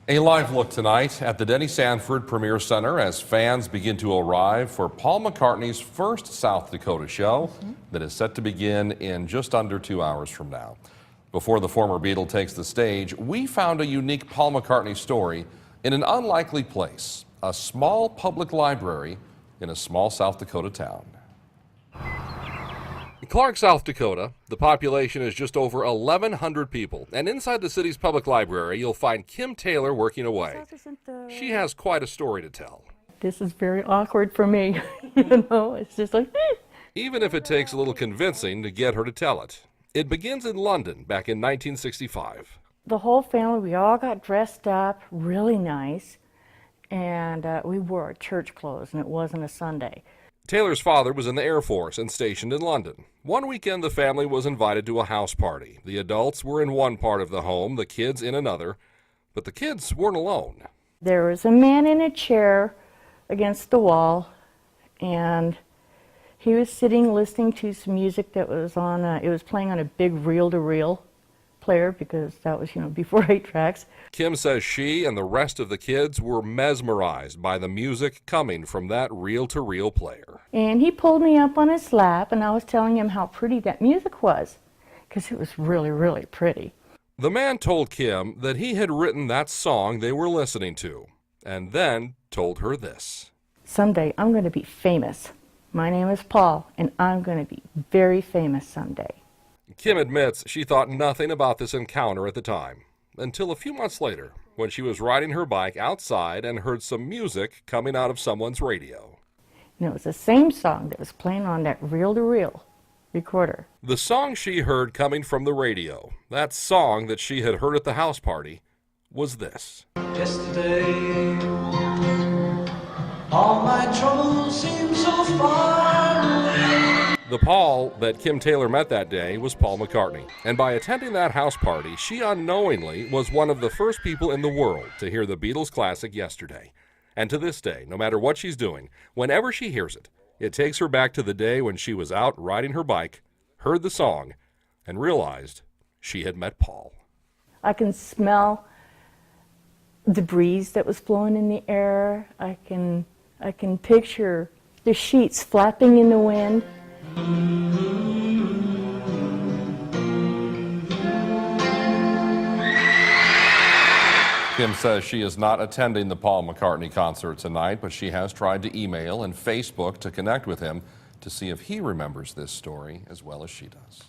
A live look tonight at the Denny Sanford Premier Center as fans begin to arrive for Paul McCartney's first South Dakota show that is set to begin in just under 2 hours from now. Before the former Beatle takes the stage, we found a unique Paul McCartney story in an unlikely place, a small public library in a small South Dakota town. In Clark, South Dakota, the population is just over 1,100 people, and inside the city's public library, you'll find Kim Taylor working away. She has quite a story to tell. This is very awkward for me, it's just like... Even if it takes a little convincing to get her to tell it. It begins in London back in 1965. The whole family, we all got dressed up really nice, and we wore our church clothes, and it wasn't a Sunday. Taylor's father was in the Air Force and stationed in London. One weekend, the family was invited to a house party. The adults were in one part of the home, the kids in another, but the kids weren't alone. There was a man in a chair against the wall, and he was sitting listening to some music that was on, it was playing on a big reel-to-reel player, because that was, before 8 tracks. Kim says she and the rest of the kids were mesmerized by the music coming from that reel-to-reel player. And he pulled me up on his lap, and I was telling him how pretty that music was, because it was really, really pretty. The man told Kim that he had written that song they were listening to, and then told her this. Someday I'm going to be famous. My name is Paul, and I'm going to be very famous someday. Kim admits she thought nothing about this encounter at the time, until a few months later, when she was riding her bike outside and heard some music coming out of someone's radio. And it was the same song that was playing on that reel-to-reel recorder. The song she heard coming from the radio, that song that she had heard at the house party, was this. Yesterday, all my troubles seem so far away. The Paul that Kim Taylor met that day was Paul McCartney, and by attending that house party, she unknowingly was one of the first people in the world to hear the Beatles classic Yesterday. And to this day, no matter what she's doing, whenever she hears it, it takes her back to the day when she was out riding her bike, heard the song, and realized she had met Paul. I can smell the breeze that was blowing in the air. I can picture the sheets flapping in the wind. Kim says she is not attending the Paul McCartney concert tonight, but she has tried to email and Facebook to connect with him to see if he remembers this story as well as she does.